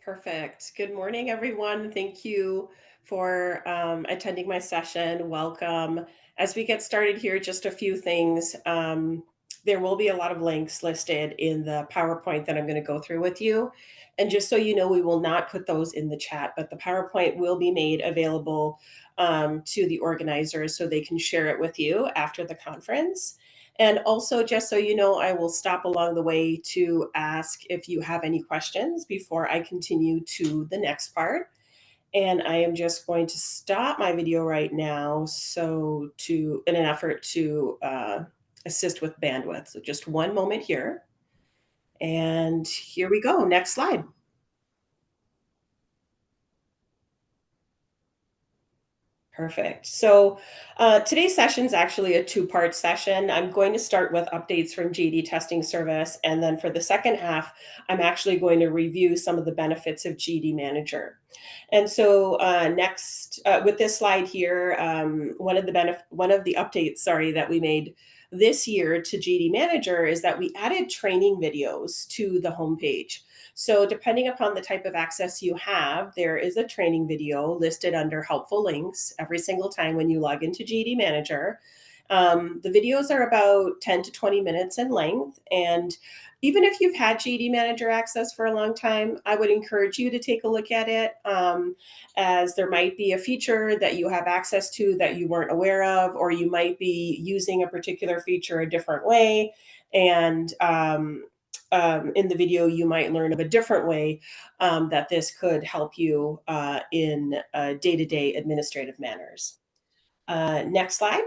Perfect. Good morning, everyone. Thank you for attending my session. Welcome. As we get started here, just a few things. There will be a lot of links listed in the PowerPoint that I'm going to go through with you. And just so you know, we will not put those in the chat, but the PowerPoint will be made available to the organizers so they can share it with you after the conference. And also, just so you know, I will stop along the way to ask if you have any questions before I continue to the next part. And I am just going to stop my video right now in an effort to assist with bandwidth. So just one moment here. And here we go. Next slide. Perfect. So today's session is actually a two-part session. I'm going to start with updates from GED testing service, and then for the second half, I'm actually going to review some of the benefits of GED Manager. And so next, with this slide here, one of the updates, sorry, that we made this year to GED Manager is that we added training videos to the homepage. So, depending upon the type of access you have, there is a training video listed under helpful links every single time when you log into GED Manager. The videos are about 10 to 20 minutes in length. And even if you've had GED Manager access for a long time, I would encourage you to take a look at it, as there might be a feature that you have access to that you weren't aware of, or you might be using a particular feature a different way. And in the video, you might learn of a different way that this could help you in day to day administrative manners. Next slide.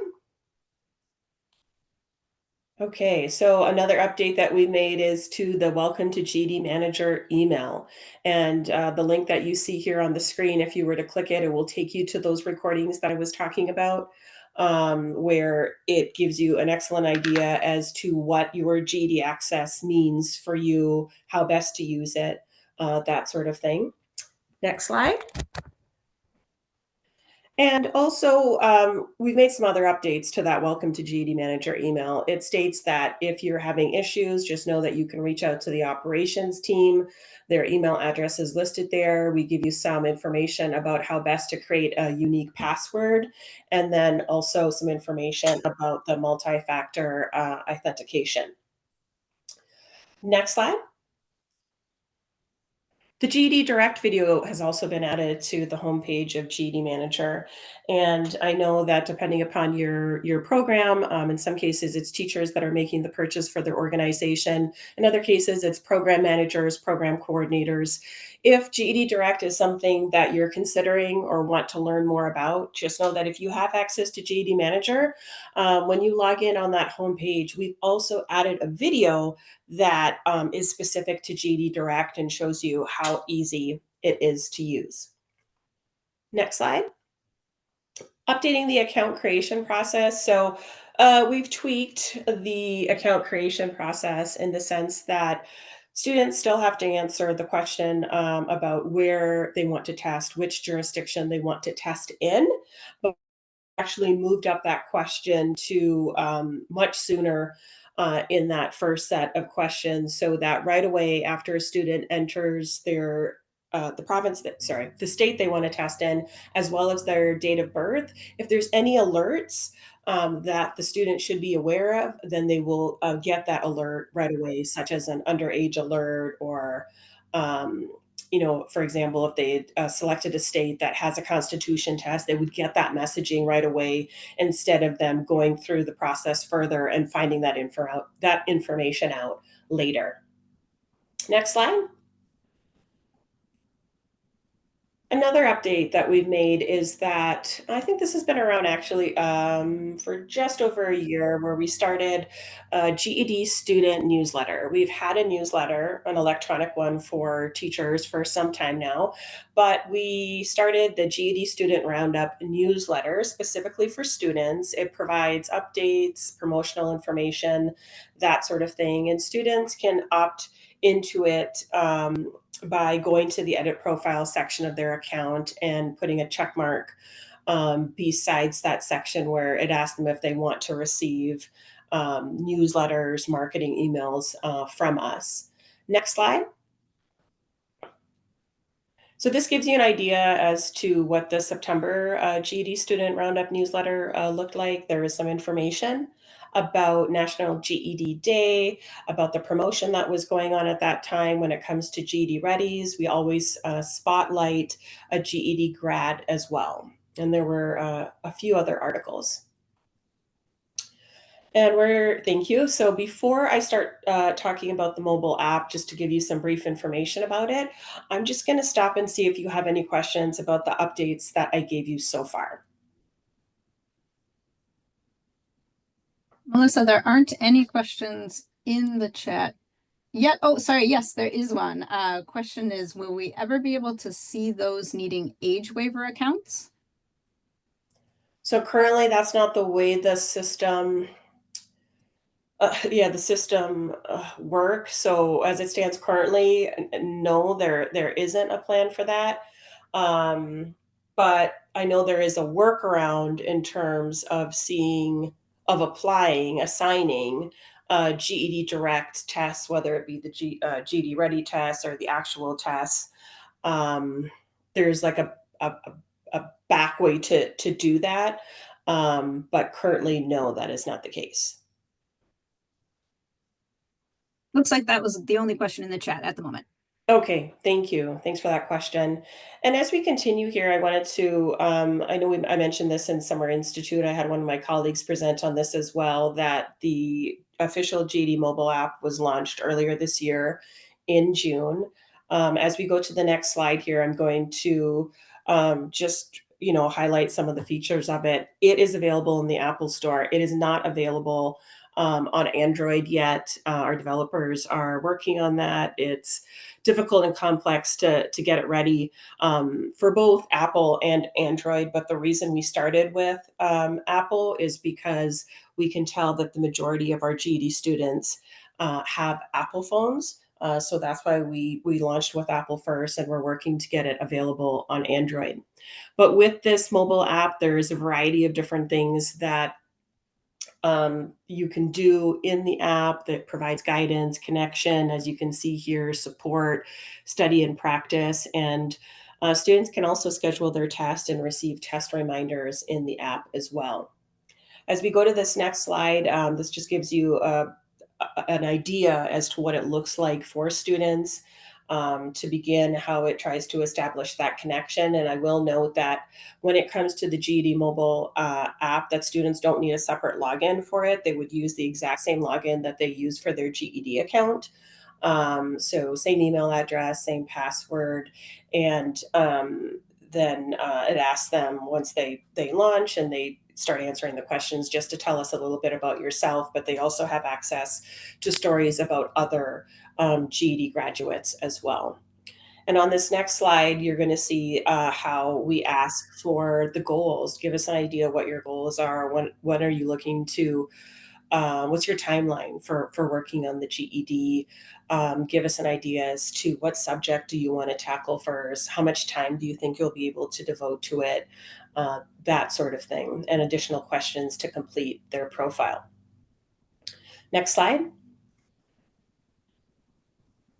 Okay, so another update that we made is to the Welcome to GD Manager email. And the link that you see here on the screen, if you were to click it, it will take you to those recordings that I was talking about, where it gives you an excellent idea as to what your GD access means for you, how best to use it, that sort of thing. Next slide. And also, we've made some other updates to that Welcome to GED Manager email. It states that if you're having issues, just know that you can reach out to the operations team. Their email address is listed there. We give you some information about how best to create a unique password, and then also some information about the multi factor authentication. Next slide. The GED Direct video has also been added to the homepage of GED Manager. And I know that depending upon your program, in some cases it's teachers that are making the purchase for their organization. In other cases, it's program managers, program coordinators. If GED Direct is something that you're considering or want to learn more about, just know that if you have access to GED Manager, when you log in on that homepage, we've also added a video that is specific to GD Direct and shows you how easy it is to use. Next slide. Updating the account creation process. So we've tweaked the account creation process in the sense that students still have to answer the question about where they want to test, which jurisdiction they want to test in, but actually moved up that question to much sooner in that first set of questions, so that right away after a student enters the state they want to test in, as well as their date of birth, if there's any alerts that the student should be aware of, then they will get that alert right away, such as an underage alert or um, for example, if they selected a state that has a constitution test, they would get that messaging right away instead of them going through the process further and finding that information out later. Next slide. Another update that we've made is that I think this has been around actually for just over a year, where we started a GED student newsletter. We've had a newsletter, an electronic one for teachers for some time now, but we started the GED Student Roundup newsletter specifically for students. It provides updates, promotional information, that sort of thing, and students can opt into it by going to the edit profile section of their account and putting a check mark besides that section where it asks them if they want to receive newsletters, marketing emails from us. Next slide. So this gives you an idea as to what the September GED Student Roundup newsletter looked like. There is some information about National GED Day, about the promotion that was going on at that time when it comes to GED Readies. We always spotlight a GED grad as well. And there were a few other articles. Thank you. So before I start talking about the mobile app, just to give you some brief information about it, I'm just going to stop and see if you have any questions about the updates that I gave you so far. Mellissa, there aren't any questions in the chat yet. Oh, sorry. Yes, there is one. Question is, will we ever be able to see those needing age waiver accounts? So currently, that's not the way the system the system works. So as it stands currently, no, there isn't a plan for that. But I know there is a workaround in terms of assigning GED Direct tests, whether it be the GED Ready test or the actual tests. There's like a back way to do that. But currently, no, that is not the case. Looks like that was the only question in the chat at the moment. Okay, thank you. Thanks for that question. And as we continue here, I wanted to, I know I mentioned this in Summer Institute. I had one of my colleagues present on this as well, that the official GD mobile app was launched earlier this year in June. As we go to the next slide here, I'm going to just highlight some of the features of it. It is available in the Apple Store. It is not available on Android yet. Our developers are working on that. It's difficult and complex to get it ready for both Apple and Android. But the reason we started with Apple is because we can tell that the majority of our GED students have Apple phones. So that's why we launched with Apple first, and we're working to get it available on Android. But with this mobile app, there's a variety of different things that you can do in the app that provides guidance, connection, as you can see here, support, study and practice. And students can also schedule their test and receive test reminders in the app as well. As we go to this next slide, this just gives you an idea as to what it looks like for students to begin, how it tries to establish that connection. And I will note that when it comes to the GED mobile app, that students don't need a separate login for it. They would use the exact same login that they use for their GED account. So same email address, same password, and then it asks them once they launch and they start answering the questions just to tell us a little bit about yourself, but they also have access to stories about other GED graduates as well. And on this next slide, you're going to see how we ask for the goals. Give us an idea what your goals are. What are you looking to? What's your timeline for working on the GED? Give us an idea as to what subject do you want to tackle first? How much time do you think you'll be able to devote to it? That sort of thing, and additional questions to complete their profile. Next slide.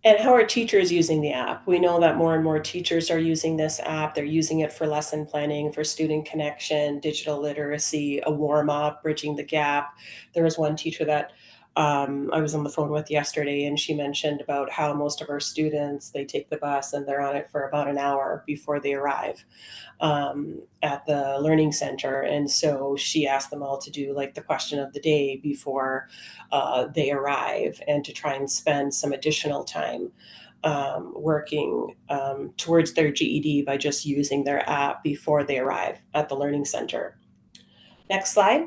And how are teachers using the app? We know that more and more teachers are using this app. They're using it for lesson planning, for student connection, digital literacy, a warm up, bridging the gap. There was one teacher that I was on the phone with yesterday, and she mentioned about how most of our students, they take the bus and they're on it for about an hour before they arrive at the learning center. And so she asked them all to do like the question of the day before they arrive, and to try and spend some additional time working towards their GED by just using their app before they arrive at the learning center. Next slide.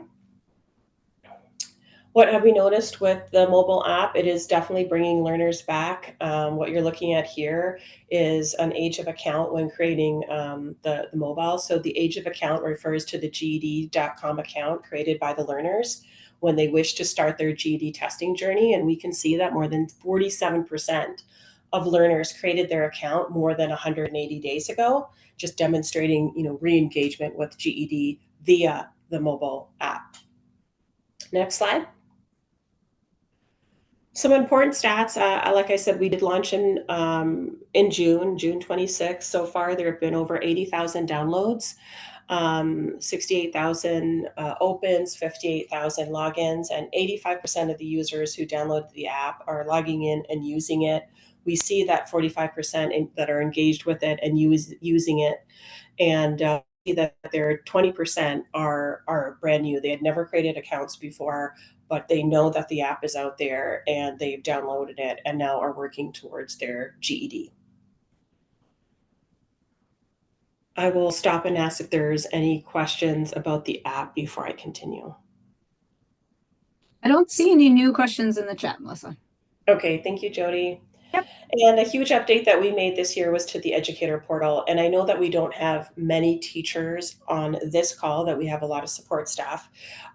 What have we noticed with the mobile app? It is definitely bringing learners back. What you're looking at here is an age of account when creating the mobile. So the age of account refers to the GED.com account created by the learners when they wish to start their GED testing journey. And we can see that more than 47% of learners created their account more than 180 days ago, just demonstrating, re-engagement with GED via the mobile app. Next slide. Some important stats, like I said, we did launch in June 26th. So far, there have been over 80,000 downloads, 68,000 opens, 58,000 logins, and 85% of the users who downloaded the app are logging in and using it. We see that 45% that are engaged with it and using it, and that their 20% are brand new. They had never created accounts before, but they know that the app is out there and they've downloaded it and now are working towards their GED. I will stop and ask if there's any questions about the app before I continue. I don't see any new questions in the chat, Mellissa. Okay, thank you, Jody. Yep. And a huge update that we made this year was to the educator portal. And I know that we don't have many teachers on this call, that we have a lot of support staff.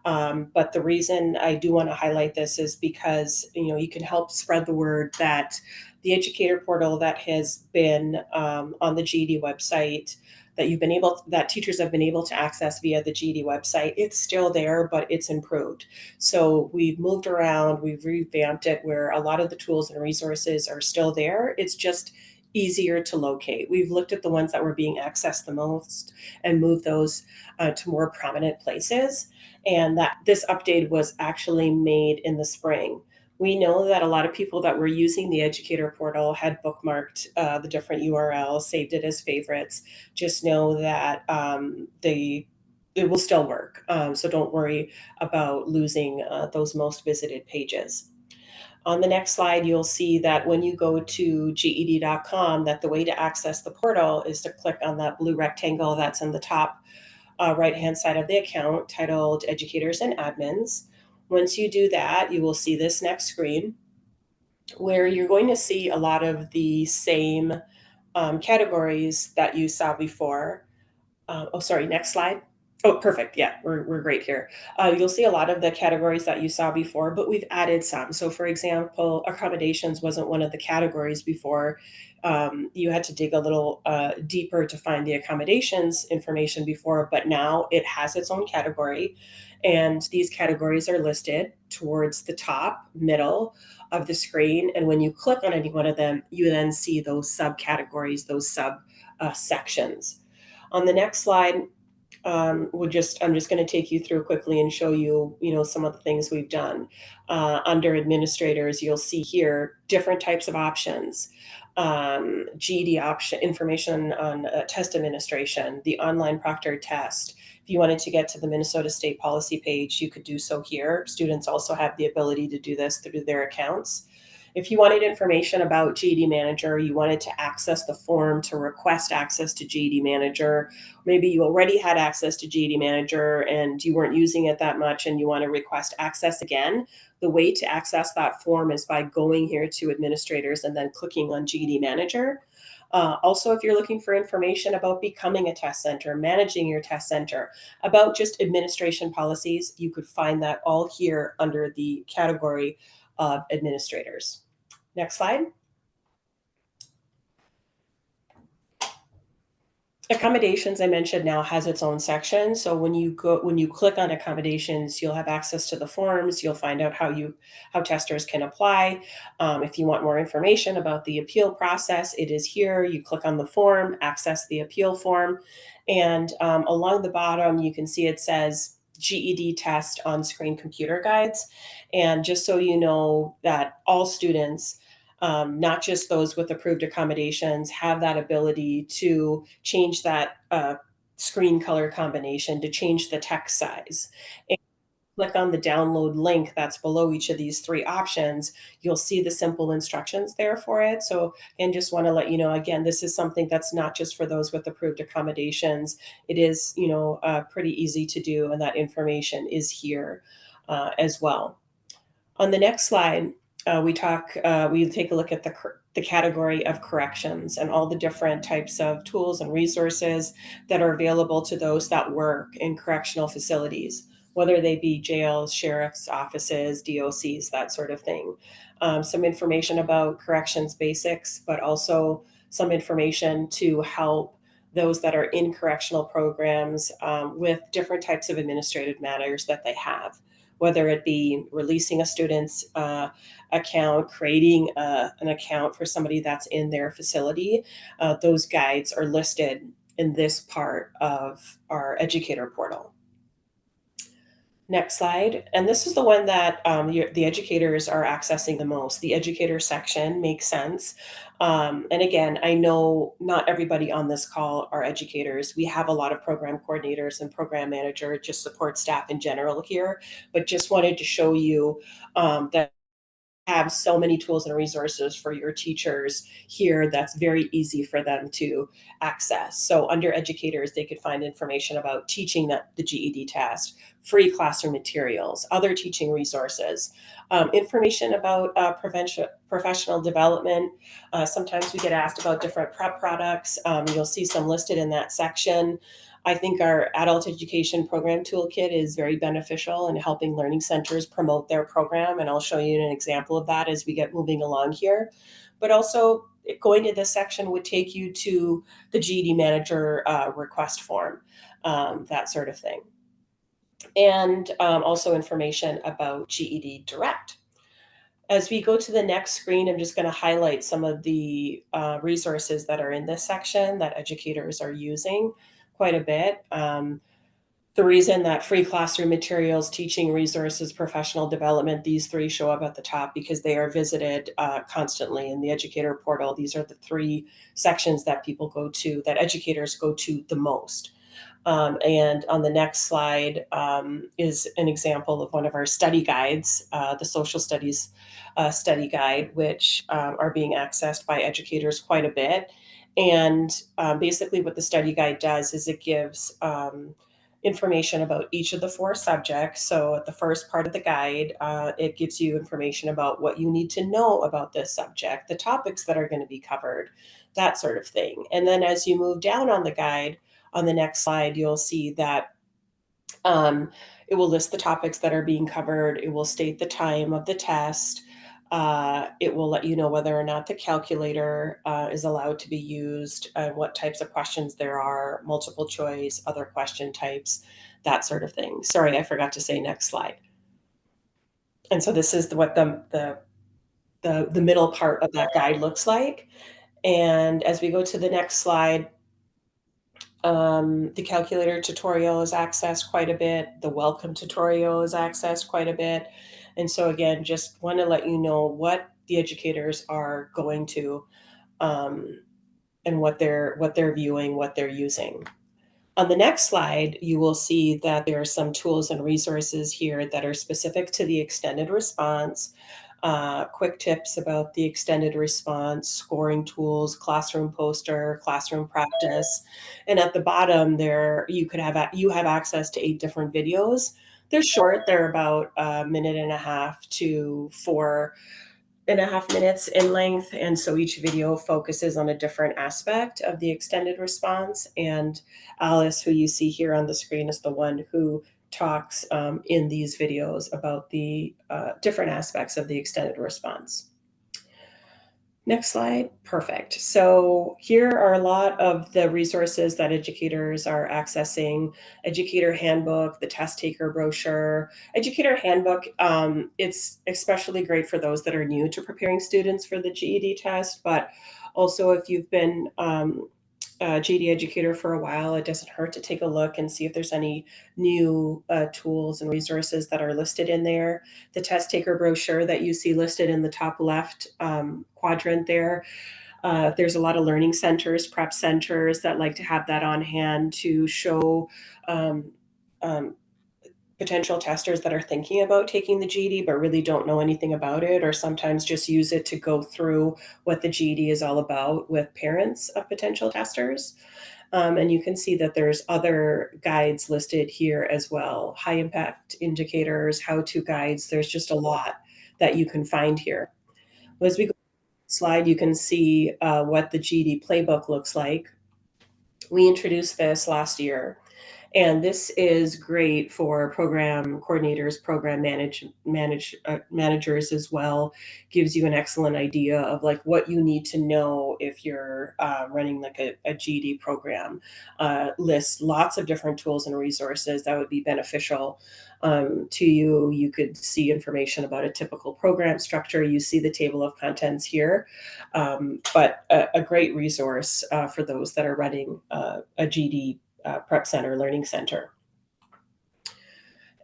But the reason I do want to highlight this is because, you can help spread the word that the educator portal that has been on the GED website, that teachers have been able to access via the GED website, it's still there, but it's improved. So we've moved around, we've revamped it where a lot of the tools and resources are still there. It's just easier to locate. We've looked at the ones that were being accessed the most and moved those to more prominent places. And that this update was actually made in the spring. We know that a lot of people that were using the educator portal had bookmarked the different URLs, saved it as favorites. Just know that it will still work. So don't worry about losing those most visited pages. On the next slide, you'll see that when you go to GED.com, that the way to access the portal is to click on that blue rectangle that's in the top right-hand side of the account titled Educators and Admins. Once you do that, you will see this next screen where you're going to see a lot of the same categories that you saw before. Oh, sorry, next slide. Oh, perfect. Yeah, we're great here. You'll see a lot of the categories that you saw before, but we've added some. So, for example, accommodations wasn't one of the categories before. You had to dig a little deeper to find the accommodations information before, but now it has its own category. And these categories are listed towards the top, middle of the screen. And when you click on any one of them, you then see those subcategories, those sub sections. On the next slide, I'm just going to take you through quickly and show you, some of the things we've done. Under administrators, you'll see here different types of options. GED option information on test administration, the online proctored test. If you wanted to get to the Minnesota State policy page, you could do so here. Students also have the ability to do this through their accounts. If you wanted information about GED Manager, you wanted to access the form to request access to GED Manager, maybe you already had access to GED Manager and you weren't using it that much and you want to request access again, the way to access that form is by going here to administrators and then clicking on GED Manager. Also, if you're looking for information about becoming a test center, managing your test center, about just administration policies, you could find that all here under the category of administrators. Next slide. Accommodations, I mentioned, now has its own section. So when you click on accommodations, you'll have access to the forms. You'll find out how testers can apply. If you want more information about the appeal process, it is here. You click on the form, access the appeal form, and along the bottom you can see it says GED test on-screen computer guides. And just so you know that all students, not just those with approved accommodations, have that ability to change that screen color combination, to change the text size. And click on the download link that's below each of these three options, you'll see the simple instructions there for it. So, and just want to let you know, again, this is something that's not just for those with approved accommodations. It is, pretty easy to do, and that information is here as well. On the next slide, we take a look at the category of corrections and all the different types of tools and resources that are available to those that work in correctional facilities, whether they be jails, sheriff's offices, DOCs, that sort of thing. Some information about corrections basics, but also some information to help those that are in correctional programs with different types of administrative matters that they have. whether it be releasing a student's account, creating an account for somebody that's in their facility. Those guides are listed in this part of our educator portal. Next slide. And this is the one that the educators are accessing the most. The educator section makes sense. And again, I know not everybody on this call are educators. We have a lot of program coordinators and program manager, just support staff in general here, but just wanted to show you that have so many tools and resources for your teachers here that's very easy for them to access. So under educators, they could find information about teaching the GED test, free classroom materials, other teaching resources, information about professional development. Sometimes we get asked about different prep products. You'll see some listed in that section. I think our adult education program toolkit is very beneficial in helping learning centers promote their program. And I'll show you an example of that as we get moving along here. But also, going to this section would take you to the GED manager request form, that sort of thing. And also information about GED Direct. As we go to the next screen, I'm just going to highlight some of the resources that are in this section that educators are using quite a bit. The reason that free classroom materials, teaching resources, professional development, these three show up at the top because they are visited constantly in the educator portal. These are the three sections that people go to, that educators go to the most. And on the next slide is an example of one of our study guides, the social studies study guide, which are being accessed by educators quite a bit. And basically, what the study guide does is it gives information about each of the four subjects. So, at the first part of the guide, it gives you information about what you need to know about this subject, the topics that are going to be covered, that sort of thing. And then as you move down on the guide, on the next slide, you'll see that it will list the topics that are being covered. It will state the time of the test. It will let you know whether or not the calculator is allowed to be used, what types of questions there are, multiple choice, other question types, that sort of thing. Sorry, I forgot to say next slide. And so this is what the middle part of that guide looks like. And as we go to the next slide, the calculator tutorial is accessed quite a bit. The welcome tutorial is accessed quite a bit. And so again, just want to let you know what the educators are going to and what they're viewing, what they're using. On the next slide, you will see that there are some tools and resources here that are specific to the extended response, quick tips about the extended response, scoring tools, classroom poster, classroom practice. And at the bottom there, you have access to 8 different videos. They're short, they're about a minute and a half to 4.5 minutes in length. And so each video focuses on a different aspect of the extended response. And Alice, who you see here on the screen, is the one who talks in these videos about the different aspects of the extended response. Next slide. Perfect. So here are a lot of the resources that educators are accessing. Educator handbook, the test taker brochure. Educator handbook, it's especially great for those that are new to preparing students for the GED test, but also if you've been a GED educator for a while, it doesn't hurt to take a look and see if there's any new tools and resources that are listed in there. The test taker brochure that you see listed in the top left quadrant there. There's a lot of learning centers, prep centers that like to have that on hand to show um, um, potential testers that are thinking about taking the GED but really don't know anything about it, or sometimes just use it to go through what the GED is all about with parents of potential testers. And you can see that there's other guides listed here as well, high impact indicators, how-to guides. There's just a lot that you can find here. As we go to the slide, you can see what the GED playbook looks like. We introduced this last year. And this is great for program coordinators, program managers as well. Gives you an excellent idea of like what you need to know if you're running like a GED program. Lists lots of different tools and resources that would be beneficial to you. You could see information about a typical program structure. You see the table of contents here, but a great resource for those that are running a GED prep center, learning center.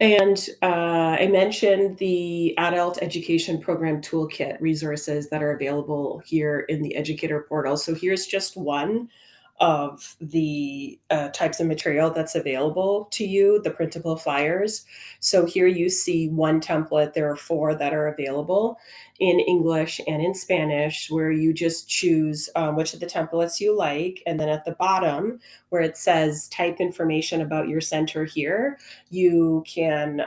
And I mentioned the Adult Education Program Toolkit resources that are available here in the educator portal. So here's just one of the types of material that's available to you, the printable flyers. So here you see one template. There are 4 that are available in English and in Spanish, where you just choose which of the templates you like. And then at the bottom, where it says type information about your center here, you can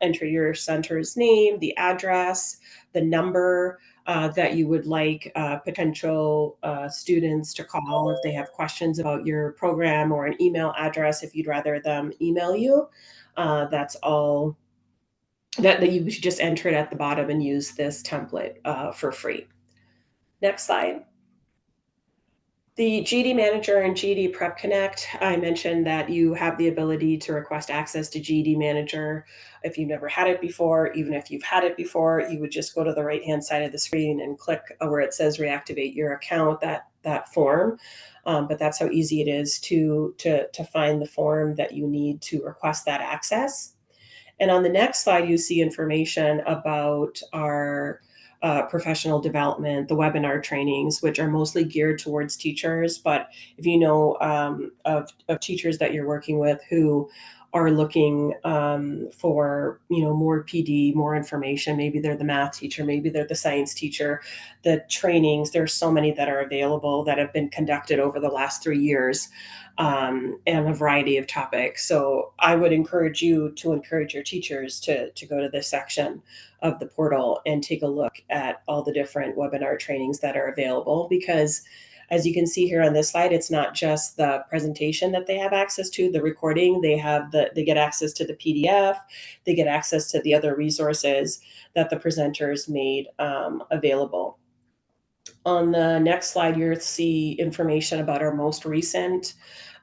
enter your center's name, the address, the number that you would like potential students to call if they have questions about your program, or an email address if you'd rather them email you. That's all that you should just enter it at the bottom and use this template for free. Next slide. The GED Manager and GED Prep Connect, I mentioned that you have the ability to request access to GED Manager. If you've never had it before, even if you've had it before, you would just go to the right-hand side of the screen and click where it says reactivate your account, that form. But that's how easy it is to find the form that you need to request that access. And on the next slide, you see information about our professional development, the webinar trainings, which are mostly geared towards teachers. But if you know of teachers that you're working with who are looking for more PD, more information, maybe they're the math teacher, maybe they're the science teacher, the trainings, there's so many that are available that have been conducted over the last 3 years. And a variety of topics. So I would encourage you to encourage your teachers to go to this section of the portal and take a look at all the different webinar trainings that are available, because as you can see here on this slide, it's not just the presentation that they have access to, the recording, they get access to the PDF, they get access to the other resources that the presenters made available. On the next slide, you'll see information about our most recent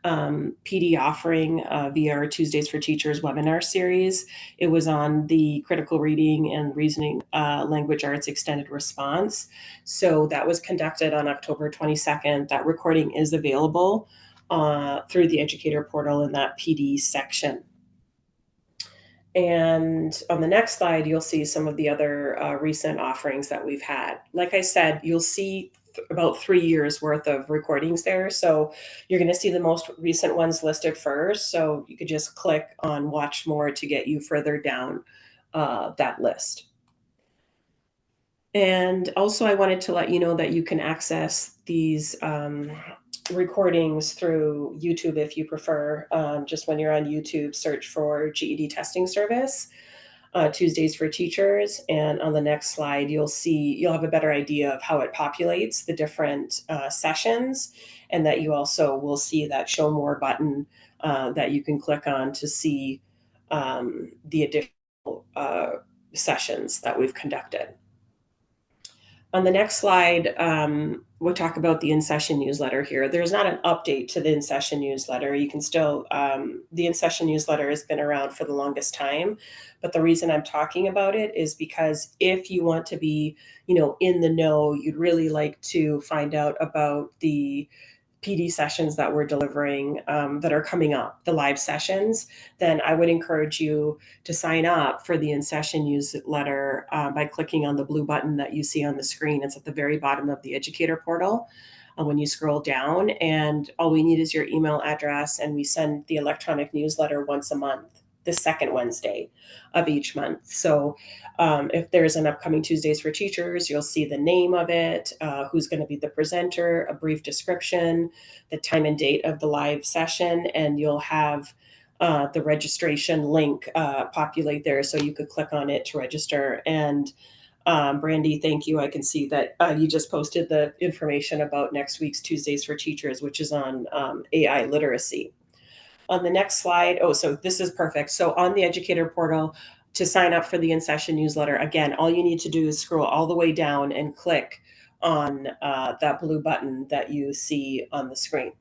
PD offering via our Tuesdays for Teachers webinar series. It was on the critical reading and reasoning language arts extended response. So that was conducted on October 22nd. That recording is available through the educator portal in that PD section. And on the next slide, you'll see some of the other recent offerings that we've had. Like I said, you'll see about 3 years worth of recordings there. So you're going to see the most recent ones listed first. So you could just click on watch more to get you further down that list. And also I wanted to let you know that you can access these recordings through YouTube if you prefer. Just when you're on YouTube, search for GED testing service, Tuesdays for Teachers. And on the next slide, you'll have a better idea of how it populates the different sessions, and that you also will see that show more button that you can click on to see the additional sessions that we've conducted. On the next slide, we'll talk about the in-session newsletter here. There's not an update to the in-session newsletter. You can still, the in-session newsletter has been around for the longest time, but the reason I'm talking about it is because if you want to be, in the know, you'd really like to find out about the PD sessions that we're delivering that are coming up, the live sessions, then I would encourage you to sign up for the in-session newsletter by clicking on the blue button that you see on the screen. It's at the very bottom of the educator portal when you scroll down, and all we need is your email address, and we send the electronic newsletter once a month, the second Wednesday of each month. So if there's an upcoming Tuesdays for Teachers, you'll see the name of it, who's going to be the presenter, a brief description, the time and date of the live session, and you'll have the registration link populate there, so you could click on it to register. And Brandy, thank you. I can see that you just posted the information about next week's Tuesdays for Teachers, which is on AI literacy. On the next slide, oh, so this is perfect. So on the educator portal, to sign up for the in-session newsletter, again, all you need to do is scroll all the way down and click on that blue button that you see on the screen.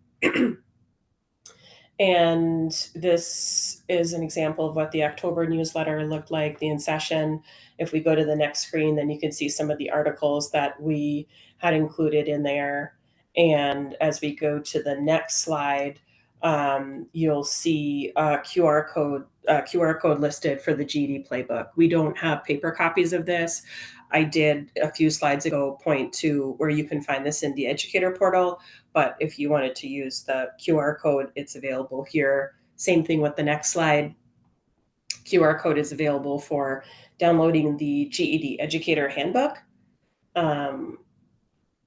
And this is an example of what the October newsletter looked like, the in-session. If we go to the next screen, then you can see some of the articles that we had included in there. And as we go to the next slide, you'll see a QR code listed for the GED playbook. We don't have paper copies of this. I did a few slides ago point to where you can find this in the educator portal, but if you wanted to use the QR code, it's available here. Same thing with the next slide. QR code is available for downloading the GED Educator Handbook,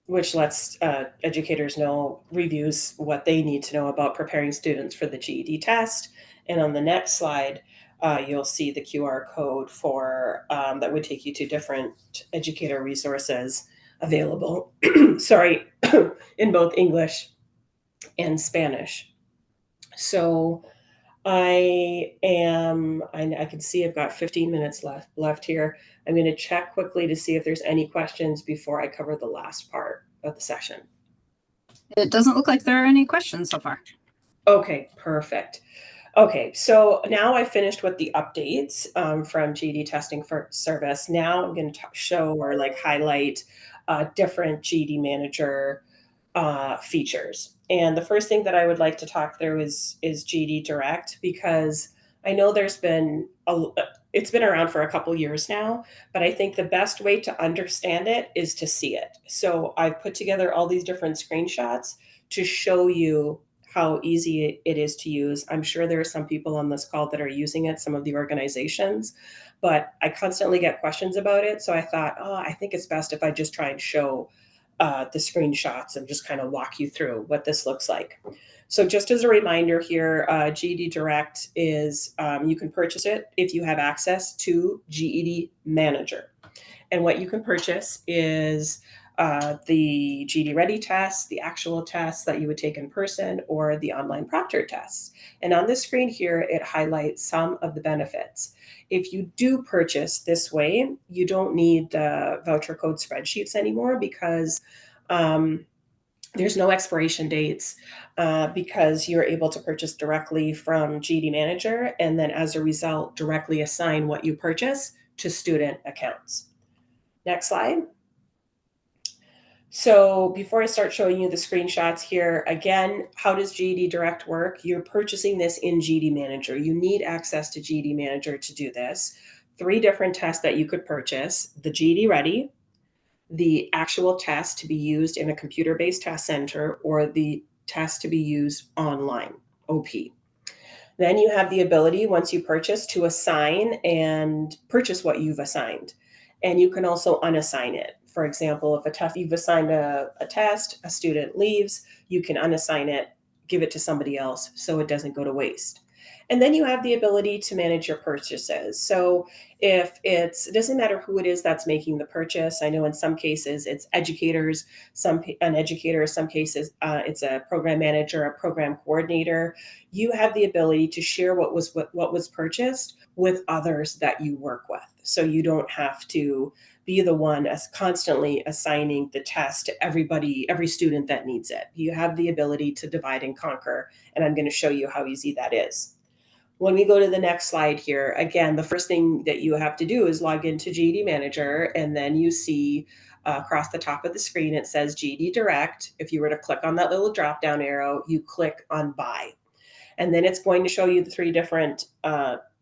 which lets educators know, reviews what they need to know about preparing students for the GED test. And on the next slide, you'll see the QR code for that would take you to different educator resources available, sorry, in both English and Spanish. So I can see I've got 15 minutes left here. I'm going to check quickly to see if there's any questions before I cover the last part of the session. It doesn't look like there are any questions so far. Okay, perfect. Okay, so now I finished with the updates from GED Testing for Service. Now I'm going to show or like highlight different GED Manager features. And the first thing that I would like to talk through is GED Direct, because I know it's been around for a couple years now, but I think the best way to understand it is to see it. So I've put together all these different screenshots to show you how easy it is to use. I'm sure there are some people on this call that are using it, some of the organizations, but I constantly get questions about it. So I thought, oh, I think it's best if I just try and show the screenshots and just kind of walk you through what this looks like. So just as a reminder here, GED Direct is, you can purchase it if you have access to GED Manager. And what you can purchase is the GED Ready test, the actual tests that you would take in person, or the online proctored tests. And on this screen here, it highlights some of the benefits. If you do purchase this way, you don't need voucher code spreadsheets anymore, because there's no expiration dates, because you're able to purchase directly from GED Manager, and then as a result, directly assign what you purchase to student accounts. Next slide. So before I start showing you the screenshots here, again, how does GED Direct work? You're purchasing this in GED Manager. You need access to GED Manager to do this. 3 different tests that you could purchase: the GED Ready, the actual test to be used in a computer-based test center, or the test to be used online, OP. Then you have the ability, once you purchase, to assign and purchase what you've assigned. And you can also unassign it. For example, if you've assigned a test, a student leaves, you can unassign it, give it to somebody else so it doesn't go to waste. And then you have the ability to manage your purchases. So if it doesn't matter who it is that's making the purchase. I know in some cases it's educators, an educator, some cases it's a program manager, a program coordinator. You have the ability to share what was purchased with others that you work with. So you don't have to be the one as constantly assigning the test to everybody, every student that needs it. You have the ability to divide and conquer, and I'm going to show you how easy that is. When we go to the next slide here, again, the first thing that you have to do is log into GED Manager, and then you see across the top of the screen, it says GED Direct. If you were to click on that little drop-down arrow, you click on Buy. And then it's going to show you the 3 different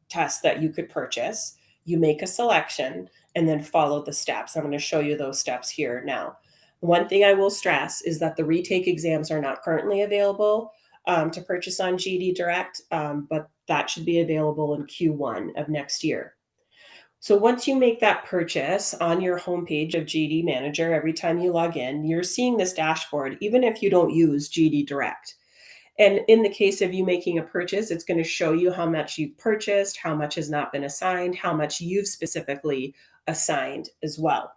tests that you could purchase. You make a selection and then follow the steps. I'm going to show you those steps here now. One thing I will stress is that the retake exams are not currently available to purchase on GED Direct, but that should be available in Q1 of next year. So once you make that purchase on your homepage of GED Manager, every time you log in, you're seeing this dashboard, even if you don't use GED Direct. And in the case of you making a purchase, it's going to show you how much you've purchased, how much has not been assigned, how much you've specifically assigned as well.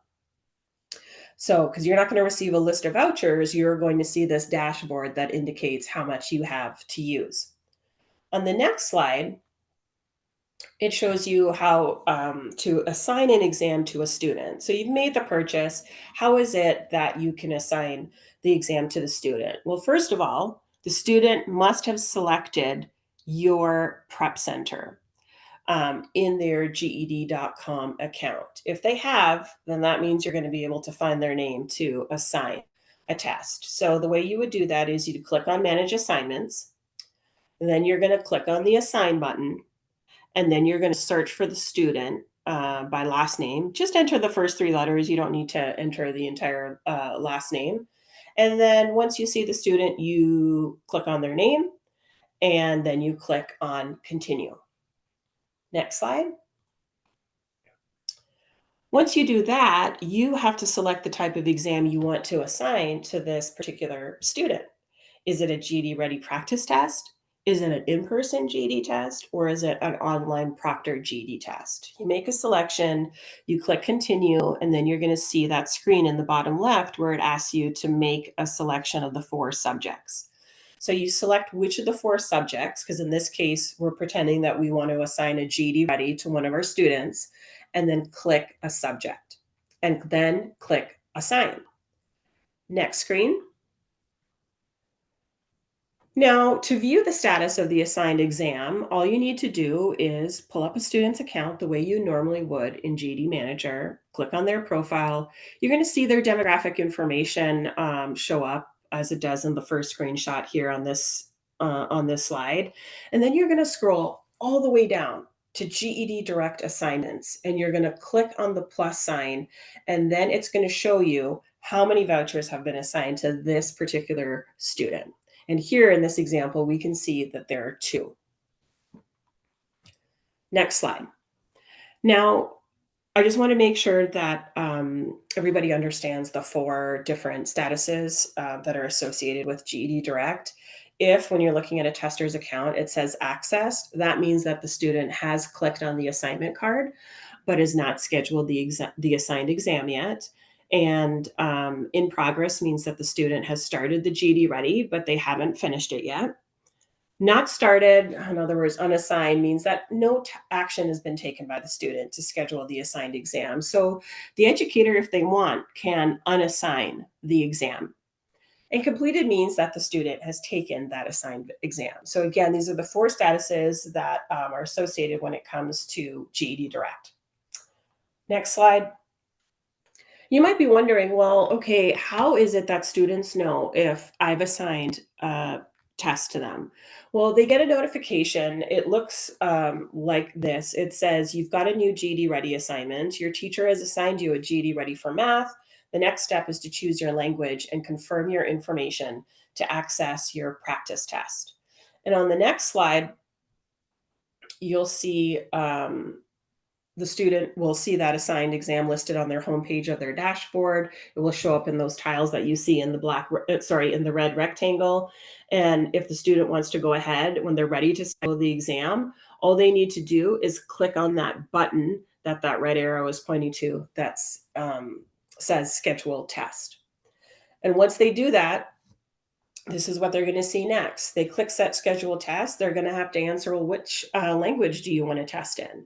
So, because you're not going to receive a list of vouchers, you're going to see this dashboard that indicates how much you have to use. On the next slide, it shows you how to assign an exam to a student. So you've made the purchase. How is it that you can assign the exam to the student? Well, first of all, the student must have selected your prep center in their GED.com account. If they have, then that means you're going to be able to find their name to assign a test. So the way you would do that is you'd click on Manage Assignments, and then you're going to click on the Assign button, and then you're going to search for the student by last name. Just enter the first three letters. You don't need to enter the entire last name. And then once you see the student, you click on their name, and then you click on Continue. Next slide. Once you do that, you have to select the type of exam you want to assign to this particular student. Is it a GED Ready practice test? Is it an in-person GED test? Or is it an online proctored GED test? You make a selection, you click Continue, and then you're going to see that screen in the bottom left where it asks you to make a selection of the 4 subjects. So you select which of the 4 subjects, because in this case, we're pretending that we want to assign a GED Ready to one of our students, and then click a subject, and then click Assign. Next screen. Now, to view the status of the assigned exam, all you need to do is pull up a student's account the way you normally would in GED Manager, click on their profile. You're going to see their demographic information show up as it does in the first screenshot here on this slide. And then you're going to scroll all the way down to GED Direct Assignments, and you're going to click on the plus sign, and then it's going to show you how many vouchers have been assigned to this particular student. And here in this example, we can see that there are 2. Next slide. Now, I just want to make sure that everybody understands the 4 different statuses that are associated with GED Direct. If, when you're looking at a tester's account, it says accessed, that means that the student has clicked on the assignment card, but has not scheduled the assigned exam yet. And in progress means that the student has started the GED Ready, but they haven't finished it yet. Not started, in other words, unassigned, means that no action has been taken by the student to schedule the assigned exam. So the educator, if they want, can unassign the exam. And completed means that the student has taken that assigned exam. So again, these are the 4 statuses that are associated when it comes to GED Direct. Next slide. You might be wondering, well, okay, how is it that students know if I've assigned a test to them? Well, they get a notification. It looks like this. It says, you've got a new GED Ready assignment. Your teacher has assigned you a GED Ready for math. The next step is to choose your language and confirm your information to access your practice test. And on the next slide, you'll see the student will see that assigned exam listed on their homepage of their dashboard. It will show up in those tiles that you see in the in the red rectangle. And if the student wants to go ahead when they're ready to schedule the exam, all they need to do is click on that button that red arrow is pointing to that says schedule test. And once they do that, this is what they're going to see next. They click set schedule test. They're going to have to answer, well, which language do you want to test in?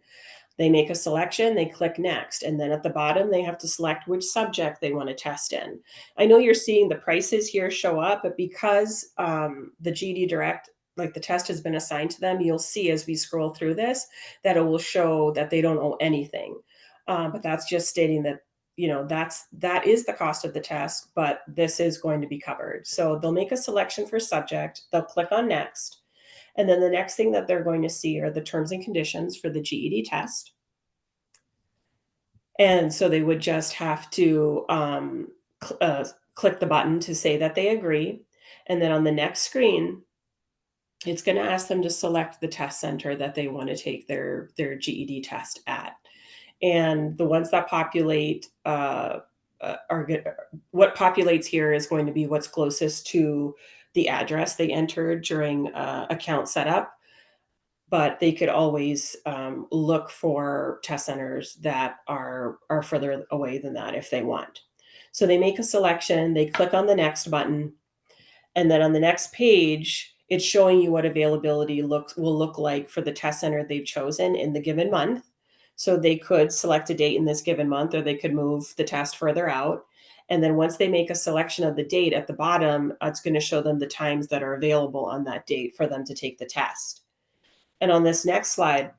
They make a selection, they click next, and then at the bottom, they have to select which subject they want to test in. I know you're seeing the prices here show up, but because the GED Direct, like the test has been assigned to them, you'll see as we scroll through this, that it will show that they don't owe anything. But that's just stating that, that is the cost of the test, but this is going to be covered. So they'll make a selection for subject, they'll click on next, and then the next thing that they're going to see are the terms and conditions for the GED test. And so they would just have to click the button to say that they agree. And then on the next screen, it's going to ask them to select the test center that they want to take their GED test at. And the ones that populate what populates here is going to be what's closest to the address they entered during account setup, but they could always look for test centers that are further away than that if they want. So they make a selection, they click on the next button, and then on the next page, It's showing you what availability will look like for the test center they've chosen in the given month. So they could select a date in this given month, or they could move the test further out. And then once they make a selection of the date at the bottom, it's going to show them the times that are available on that date for them to take the test. And on this next slide,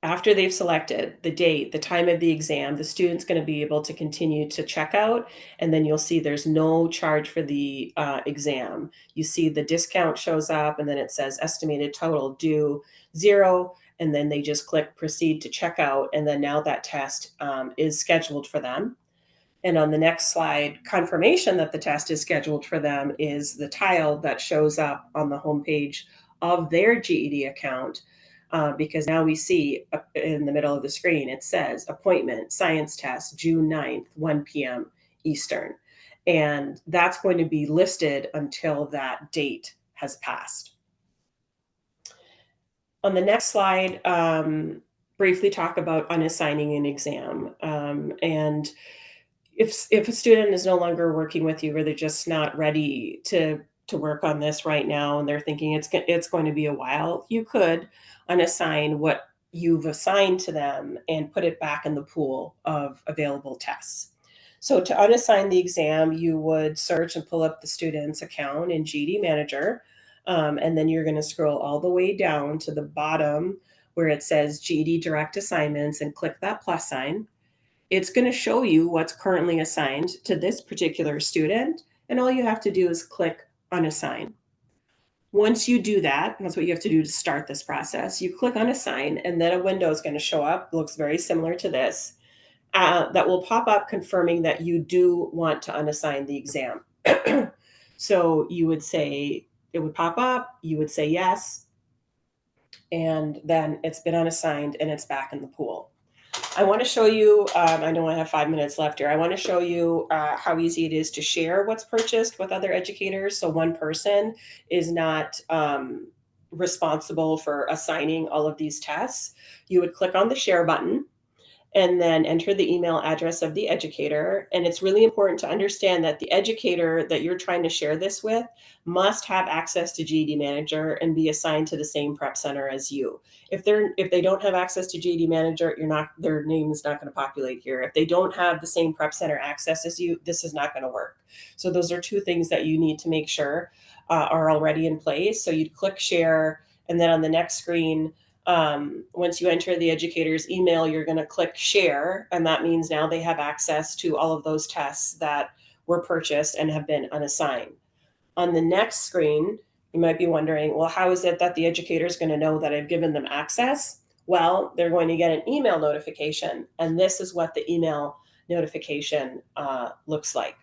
after they've selected the date, the time of the exam, the student's going to be able to continue to check out, and then you'll see there's no charge for the exam. You see the discount shows up, and then it says estimated total due 0, and then they just click proceed to check out, and then now that test is scheduled for them. And on the next slide, confirmation that the test is scheduled for them is the tile that shows up on the homepage of their GED account. Because now we see in the middle of the screen, it says appointment, science test, June 9th, 1 p.m. Eastern. And that's going to be listed until that date has passed. On the next slide, briefly talk about unassigning an exam. And if a student is no longer working with you, or they're just not ready to work on this right now, and they're thinking it's going to be a while, you could unassign what you've assigned to them and put it back in the pool of available tests. So to unassign the exam, you would search and pull up the student's account in GD Manager, and then you're going to scroll all the way down to the bottom where it says GD Direct Assignments and click that plus sign. It's going to show you what's currently assigned to this particular student, and all you have to do is click unassign. Once you do that, that's what you have to do to start this process. You click unassign, and then a window is going to show up. It looks very similar to this. That will pop up confirming that you do want to unassign the exam. So you would say, it would pop up, you would say yes, and then it's been unassigned and it's back in the pool. I want to show you, I know I have 5 minutes left here. I want to show you how easy it is to share what's purchased with other educators. So one person is not responsible for assigning all of these tests. You would click on the share button and then enter the email address of the educator. And it's really important to understand that the educator that you're trying to share this with must have access to GED Manager and be assigned to the same prep center as you. If they don't have access to GED Manager, their name is not going to populate here. If they don't have the same prep center access as you, this is not going to work. So those are two things that you need to make sure are already in place. So you'd click share, and then on the next screen, once you enter the educator's email, you're going to click share, and that means now they have access to all of those tests that were purchased and have been unassigned. On the next screen, you might be wondering, well, how is it that the educator is going to know that I've given them access? Well, they're going to get an email notification, and this is what the email notification looks like.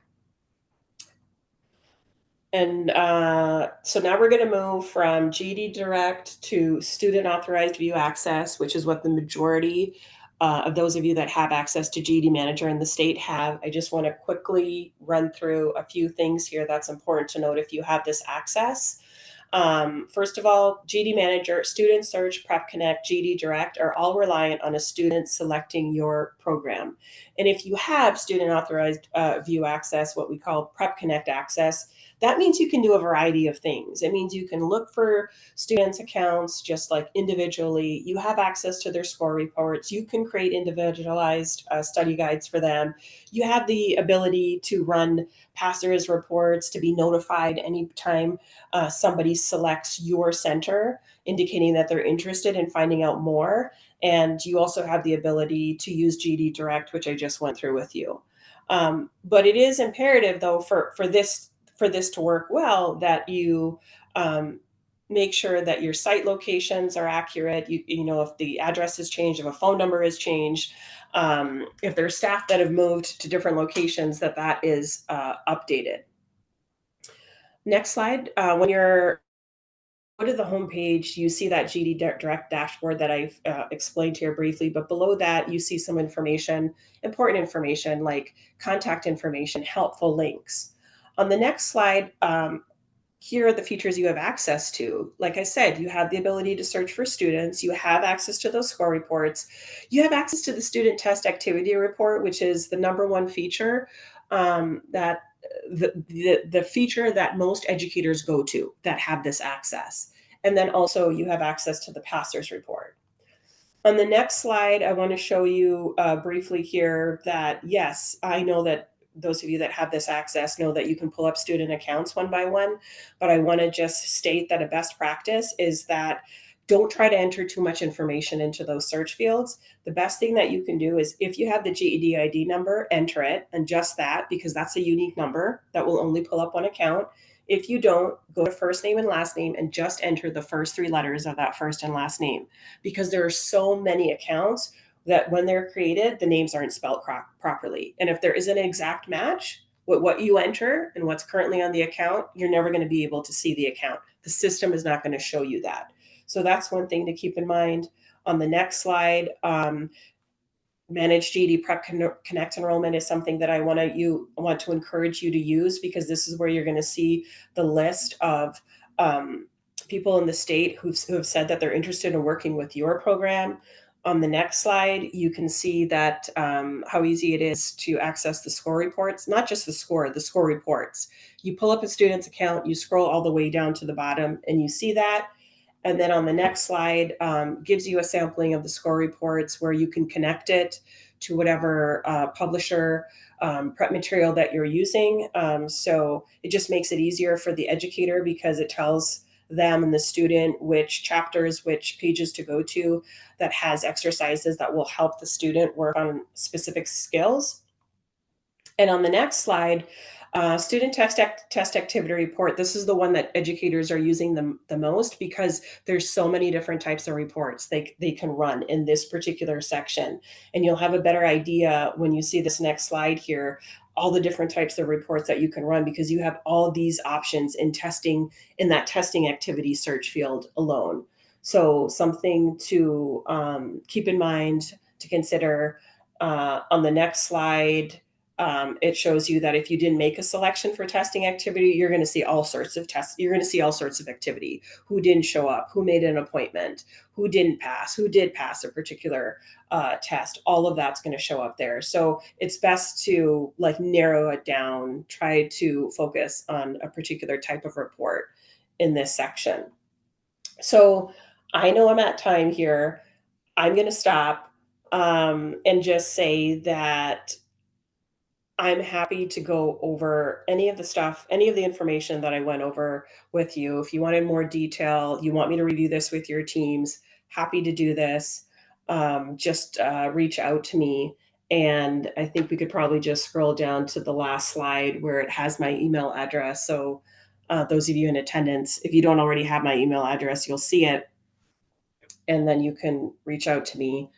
And so now we're going to move from GD Direct to Student Authorized View Access, which is what the majority of those of you that have access to GD Manager in the state have. I just want to quickly run through a few things here that's important to note if you have this access. First of all, GD Manager, Student Search, Prep Connect, GD Direct are all reliant on a student selecting your program. And if you have Student Authorized View Access, what we call Prep Connect access, that means you can do a variety of things. It means you can look for students' accounts just like individually. You have access to their score reports. You can create individualized study guides for them. You have the ability to run passers reports, to be notified anytime somebody selects your center, indicating that they're interested in finding out more. And you also have the ability to use GD Direct, which I just went through with you. But it is imperative, though, for this to work well, that you make sure that your site locations are accurate. You know, if the address has changed, if a phone number has changed, if there's staff that have moved to different locations, that is updated. Next slide. When you're go to the homepage, you see that GD Direct dashboard that I've explained here briefly, but below that, you see some information, important information like contact information, helpful links. On the next slide, here are the features you have access to. Like I said, you have the ability to search for students. You have access to those score reports. You have access to the student test activity report, which is the #1 feature that the feature that most educators go to that have this access. And then also you have access to the pastor's report. On the next slide, I want to show you briefly here that, yes, I know that those of you that have this access know that you can pull up student accounts one by one, but I want to just state that a best practice is that don't try to enter too much information into those search fields. The best thing that you can do is if you have the GED ID number, enter it and just that, because that's a unique number that will only pull up one account. If you don't, go to first name and last name and just enter the first three letters of that first and last name, because there are so many accounts that when they're created, the names aren't spelled properly. And if there is an exact match with what you enter and what's currently on the account, you're never going to be able to see the account. The system is not going to show you that. So that's one thing to keep in mind. On the next slide, managed GED Prep Connect enrollment is something that I want to encourage you to use, because this is where you're going to see the list of people in the state who have said that they're interested in working with your program. On the next slide, you can see that how easy it is to access the score reports, not just the score reports. You pull up a student's account, you scroll all the way down to the bottom, and you see that. And then on the next slide, gives you a sampling of the score reports where you can connect it to whatever publisher prep material that you're using. So it just makes it easier for the educator, because it tells them and the student which chapters, which pages to go to that has exercises that will help the student work on specific skills. And on the next slide, student test activity report. This is the one that educators are using the most, because there's so many different types of reports they can run in this particular section. And you'll have a better idea when you see this next slide here, all the different types of reports that you can run, because you have all these options in testing, in that testing activity search field alone. So something to keep in mind, to consider. On the next slide, it shows you that if you didn't make a selection for testing activity, you're going to see all sorts of tests. You're going to see all sorts of activity. Who didn't show up? Who made an appointment? Who didn't pass? Who did pass a particular test? All of that's going to show up there. So it's best to like narrow it down, try to focus on a particular type of report in this section. So I know I'm at time here. I'm going to stop and just say that I'm happy to go over any of the stuff, any of the information that I went over with you. If you wanted more detail, you want me to review this with your teams, happy to do this. Just reach out to me. And I think we could probably just scroll down to the last slide where it has my email address. So those of you in attendance, if you don't already have my email address, you'll see it. And then you can reach out to me.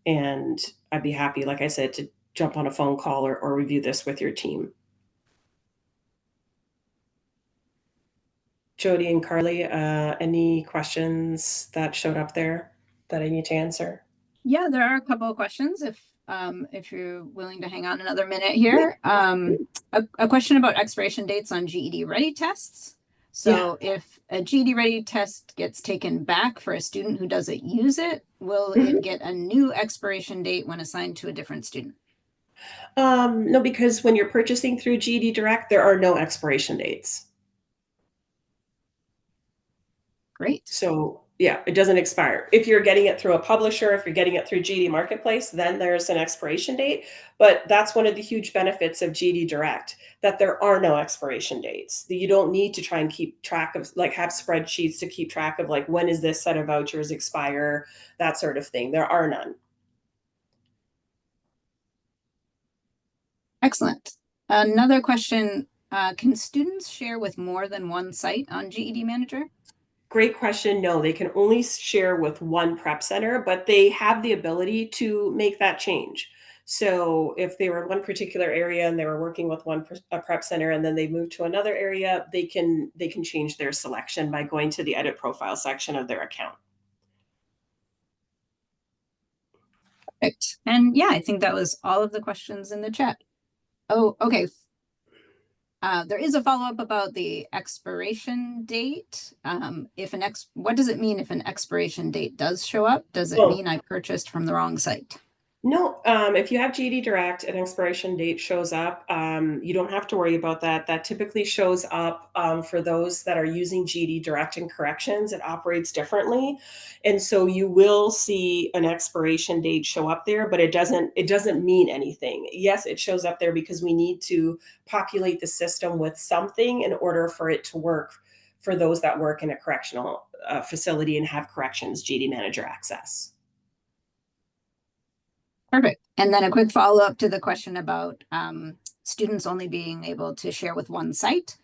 And I'd be happy, like I said, to jump on a phone call or review this with your team. Jody and Carly, any questions that showed up there that I need to answer? Yeah, there are a couple of questions if you're willing to hang on another minute here. A question about expiration dates on GED ready tests. So if a GED ready test gets taken back for a student who doesn't use it, will it get a new expiration date when assigned to a different student? No, because when you're purchasing through GED Direct, there are no expiration dates. Great. So yeah, it doesn't expire. If you're getting it through a publisher, if you're getting it through GED Marketplace, then there's an expiration date. But that's one of the huge benefits of GED Direct, that there are no expiration dates. You don't need to try and keep track of, like, have spreadsheets to keep track of, like, when is this set of vouchers expire, that sort of thing. There are none. Excellent. Another question, can students share with more than one site on GED Manager? Great question. No, they can only share with one prep center, but they have the ability to make that change. So if they were in one particular area and they were working with a prep center and then they moved to another area, they can change their selection by going to the edit profile section of their account. Perfect. And yeah, I think that was all of the questions in the chat. Oh, okay. There is a follow-up about the expiration date. What does it mean if an expiration date does show up? Does it mean I purchased from the wrong site? No, if you have GD Direct, an expiration date shows up. You don't have to worry about that. That typically shows up for those that are using GD Direct in corrections. It operates differently, and so you will see an expiration date show up there, but it doesn't mean anything. Yes, it shows up there because we need to populate the system with something in order for it to work for those that work in a correctional facility and have corrections GD manager access. Perfect. And then a quick follow-up to the question about students only being able to share with one site.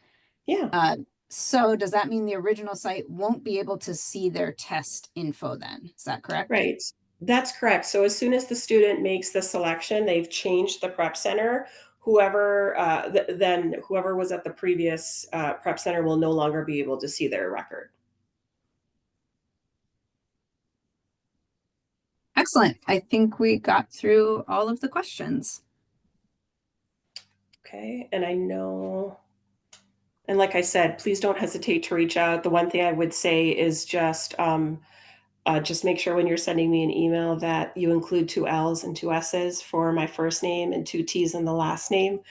Yeah. Uh, so does that mean the original site won't be able to see their test info then? Is that correct? Right. That's correct. So as soon as the student makes the selection, they've changed the prep center. Whoever then whoever was at the previous prep center will no longer be able to see their record. Excellent. I think we got through all of the questions. Okay. And I know, and like I said, please don't hesitate to reach out. The one thing I would say is just make sure when you're sending me an email that you include two L's and two S's for my first name and two T's in the last name.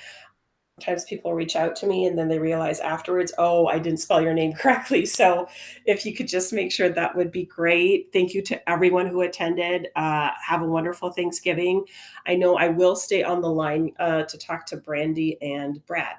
Sometimes people reach out to me and then they realize afterwards, oh, I didn't spell your name correctly. So if you could just make sure, that would be great. Thank you to everyone who attended. Have a wonderful Thanksgiving. I know I will stay on the line to talk to Brandy and Brad.